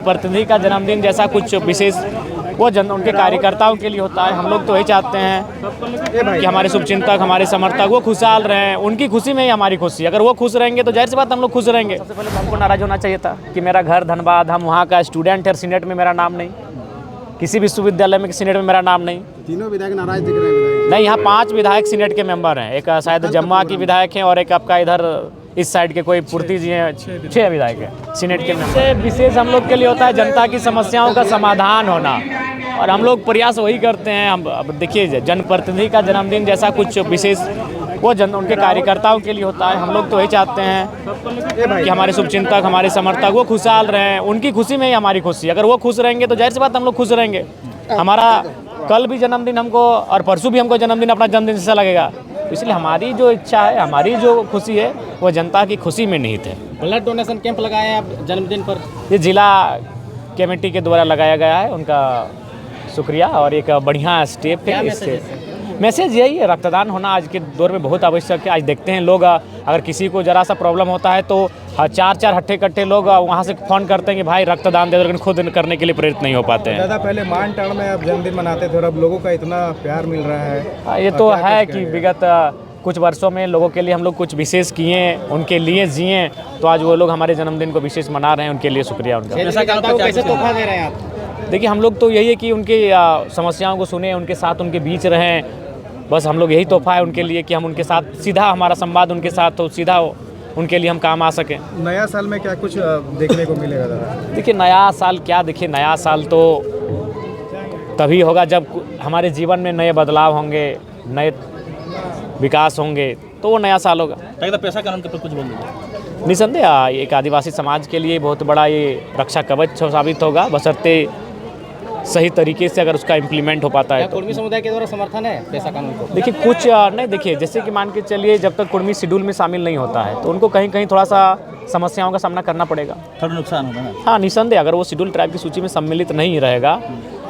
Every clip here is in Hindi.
प्रतिनिधि का जन्मदिन जैसा कुछ विशेष वो उनके कार्यकर्ताओं के लिए होता है। हम लोग तो यही चाहते हैं कि हमारे शुभचिंतक, हमारे समर्थक वो खुशहाल रहें। उनकी खुशी में ही हमारी खुशी। अगर वो खुश रहेंगे तो जाहिर सी बात हम लोग खुश रहेंगे। सबसे पहले हमको नाराज़ होना चाहिए था कि मेरा घर धनबाद, हम वहाँ का स्टूडेंट है, सीनेट में मेरा नाम नहीं, किसी विश्वविद्यालय में सीनेट में मेरा नाम नहीं। तीनों विधायक नाराज दिख रहे हैं। नहीं, यहाँ 5 विधायक सीनेट के मेंबर हैं। एक शायद जम्मू की विधायक हैं और एक आपका इधर इस साइड के कोई पूर्ति जी हैं, 6 विधायक हैं सीनेट के मेंबर। विशेष हम लोग के लिए होता है जनता की समस्याओं का समाधान होना, और हम लोग प्रयास वही करते हैं। हम अब देखिए, जनप्रतिनिधि का जन्मदिन जैसा कुछ विशेष वो उनके कार्यकर्ताओं के लिए होता है। हम लोग तो यही चाहते हैं कि हमारे शुभचिंतक, हमारे समर्थक वो खुशहाल रहें। उनकी खुशी में ही हमारी खुशी। अगर वो खुश रहेंगे तो जाहिर सी बात हम लोग खुश रहेंगे। हमारा कल भी जन्मदिन हमको और परसों भी हमको जन्मदिन अपना जन्मदिन जैसा लगेगा। इसलिए हमारी जो इच्छा है, हमारी जो खुशी है वो जनता की खुशी में निहित है। ब्लड डोनेशन कैंप लगाए हैं आप जन्मदिन पर? ये जिला कमेटी के द्वारा लगाया गया है, उनका शुक्रिया और एक बढ़िया स्टेप है। इससे मैसेज यही है, रक्तदान होना आज के दौर में बहुत आवश्यक है। आज देखते हैं लोग, अगर किसी को ज़रा सा प्रॉब्लम होता है तो 4 हट्टे कट्टे लोग वहाँ से फ़ोन करते हैं कि भाई रक्तदान दे दो, लेकिन खुद करने के लिए प्रेरित नहीं हो पाते हैं। ज़्यादा पहले मान टाण में आप जन्मदिन मनाते थे और अब लोगों का इतना प्यार मिल रहा है। ये तो है कि विगत कुछ वर्षों में लोगों के लिए हम लोग कुछ विशेष किए, उनके लिए जिए, तो आज वो लोग हमारे जन्मदिन को विशेष मना रहे हैं। उनके लिए शुक्रिया उनका। कैसे तोहफा दे रहे हैं आप? देखिए, हम लोग तो यही है कि उनकी समस्याओं को सुने, उनके साथ उनके बीच रहें। बस हम लोग यही तोहफा है उनके लिए कि हम उनके साथ सीधा हमारा संवाद उनके साथ हो, सीधा उनके लिए हम काम आ सकें। नया साल में क्या कुछ देखने को मिलेगा दादा? देखिए, नया साल क्या, देखिए नया साल तो तभी होगा जब हमारे जीवन में नए बदलाव होंगे, नए विकास होंगे, तो वो नया साल होगा। पैसा कानून के ऊपर कुछ बोल दीजिए। निसंदेह एक आदिवासी समाज के लिए बहुत बड़ा ये रक्षा कवच साबित होगा, बशर्ते सही तरीके से अगर उसका इम्प्लीमेंट हो पाता है। कुर्मी समुदाय के द्वारा समर्थन है पैसा कानून को? देखिए, कुछ नहीं, देखिए जैसे कि मान के चलिए, जब तक कुर्मी शेड्यूल में शामिल नहीं होता है तो उनको कहीं कहीं थोड़ा सा समस्याओं का सामना करना पड़ेगा, थोड़ा नुकसान होगा ना। हाँ, निसंदेह अगर वो शेड्यूल ट्राइब की सूची में सम्मिलित नहीं रहेगा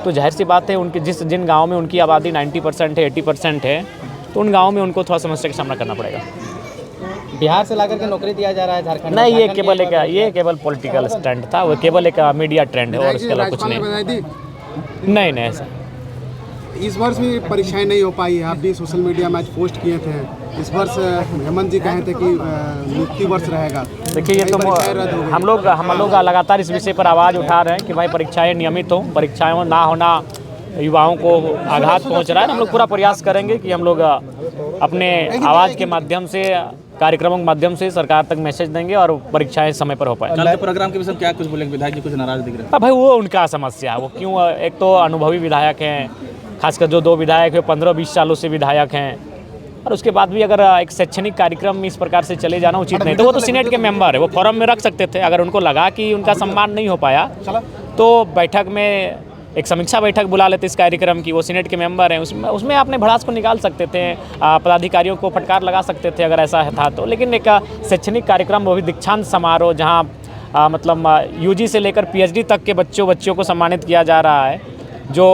तो जाहिर सी बात है उनके जिन गाँव में उनकी आबादी 90% है, 80% है, तो उन गाँव में उनको थोड़ा समस्या का सामना करना पड़ेगा। बिहार से लाकर के नौकरी दिया जा रहा है झारखंड? नहीं, ये केवल पॉलिटिकल स्टंट था, वो केवल एक मीडिया ट्रेंड है और उसके अलावा कुछ नहीं। नहीं ऐसा इस वर्ष भी परीक्षाएं नहीं हो पाई है। आप भी सोशल मीडिया में आज पोस्ट किए थे। इस वर्ष हेमंत जी कहे थे कि नियुक्ति वर्ष रहेगा। देखिए, ये तो हम लोग लगातार इस विषय पर आवाज़ उठा रहे हैं कि भाई परीक्षाएं नियमित हों, परीक्षाएं ना होना युवाओं को आघात पहुंच रहा है। हम लोग पूरा प्रयास करेंगे कि हम लोग अपने आवाज़ के माध्यम से, कार्यक्रमों के माध्यम से सरकार तक मैसेज देंगे और परीक्षाएं समय पर हो पाए। कल के प्रोग्राम के विषय में क्या कुछ बोलेंगे? विधायक जी कुछ नाराज दिख रहे हैं। भाई वो उनका समस्या है, वो क्यों, एक तो अनुभवी विधायक हैं, खासकर जो 2 विधायक हैं 15-20 सालों से विधायक हैं, और उसके बाद भी अगर एक शैक्षणिक कार्यक्रम इस प्रकार से चले जाना उचित नहीं। तो वो तो सीनेट के मेंबर है, वो फोरम में रख सकते थे। अगर उनको लगा कि उनका सम्मान नहीं हो पाया तो बैठक में एक समीक्षा बैठक बुला लेते इस कार्यक्रम की। वो सीनेट के मेंबर हैं, उसमें अपने भड़ास को निकाल सकते थे, पदाधिकारियों को फटकार लगा सकते थे अगर ऐसा था तो। लेकिन एक शैक्षणिक कार्यक्रम, वो भी दीक्षांत समारोह, जहाँ मतलब यूजी से लेकर पीएचडी तक के बच्चों को सम्मानित किया जा रहा है, जो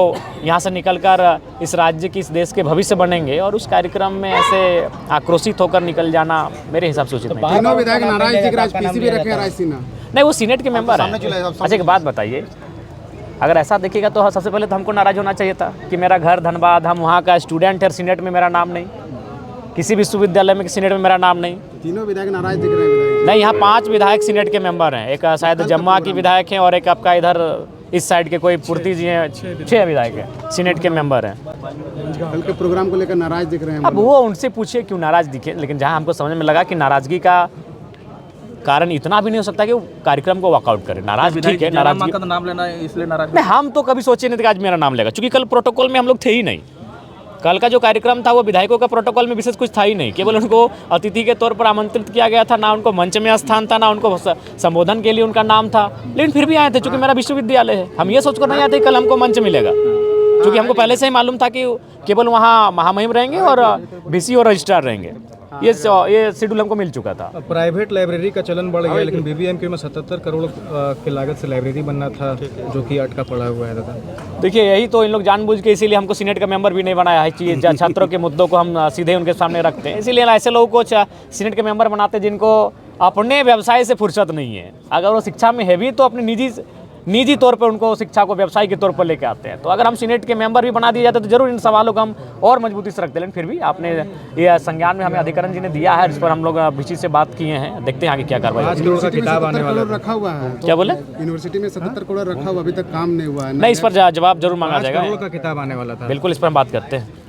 यहाँ से निकलकर इस राज्य की, इस देश के भविष्य बनेंगे, और उस कार्यक्रम में ऐसे आक्रोशित होकर निकल जाना मेरे हिसाब से उचित नहीं। तीनों विधायक नाराज दिख रहे हैं, पीसी भी रखे हैं राजसिन्हा। नहीं, वो सीनेट के मेंबर हैं। अच्छा, एक बात बताइए, अगर ऐसा देखिएगा तो सबसे पहले तो हमको नाराज़ होना चाहिए था कि मेरा घर धनबाद, हम वहाँ का स्टूडेंट है, सीनेट में मेरा नाम नहीं, किसी विश्वविद्यालय में सीनेट में मेरा नाम नहीं। तीनों विधायक नाराज दिख रहे हैं। नहीं, यहाँ 5 विधायक सीनेट के मेंबर हैं। एक शायद जम्मू की विधायक हैं और एक आपका इधर इस साइड के कोई पूर्ति जी हैं, 6 विधायक हैं सीनेट के मेंबर हैं। कल के प्रोग्राम को लेकर नाराज दिख रहे हैं। अब वो उनसे पूछिए क्यों नाराज दिखे, लेकिन जहाँ हमको समझ में लगा कि नाराजगी का कारण इतना भी नहीं हो सकता कि वो कार्यक्रम को वॉकआउट करे। नाराज ठीक है, नाराजगी का नाम लेना है इसलिए नाराज नहीं, हम तो कभी सोचे नहीं थे कि आज मेरा नाम लेगा, क्योंकि कल प्रोटोकॉल में हम लोग थे ही नहीं। कल का जो कार्यक्रम था वो विधायकों का प्रोटोकॉल में विशेष कुछ था ही नहीं, केवल उनको अतिथि के तौर पर आमंत्रित किया गया था, ना उनको मंच में स्थान था, ना उनको संबोधन के लिए उनका नाम था। लेकिन फिर भी आए थे, चूँकि मेरा विश्वविद्यालय है। हम ये सोचकर नहीं आए थे कल हमको मंच मिलेगा, क्योंकि हमको पहले से ही मालूम था कि केवल वहाँ महामहिम रहेंगे और बीसी और रजिस्ट्रार रहेंगे। ये शेड्यूल हमको मिल चुका था। प्राइवेट लाइब्रेरी का चलन बढ़ गया, लेकिन बीबीएमके में 77 करोड़ की लागत से लाइब्रेरी बनना था, जो कि अटका पड़ा हुआ है दादा। देखिए, यही तो इन लोग जानबूझ के इसीलिए हमको सीनेट का मेंबर भी नहीं बनाया है कि छात्रों के मुद्दों को हम सीधे उनके सामने रखते हैं। इसीलिए ऐसे लोगों को सीनेट के मेंबर बनाते हैं जिनको अपने व्यवसाय से फुर्सत नहीं है। अगर वो शिक्षा में है भी तो अपने निजी निजी तौर पर उनको शिक्षा को व्यवसाय के तौर पर लेके आते हैं। तो अगर हम सीनेट के मेंबर भी बना दिए जाते तो जरूर इन सवालों को हम और मजबूती से रखते, लेकिन फिर भी आपने ये संज्ञान में हमें अधिकरण जी ने दिया है, इस पर हम लोग बीसी से बात किए हैं, देखते हैं आगे क्या कार्रवाई होती है। यूनिवर्सिटी में 77 करोड़ रखा हुआ है, क्या बोले? यूनिवर्सिटी में 77 करोड़ रखा हुआ, अभी तक काम नहीं हुआ है। नहीं, इस पर जवाब जरूर मांगा जाएगा। का किताब आने वाला था, बिल्कुल इस पर हम बात करते हैं।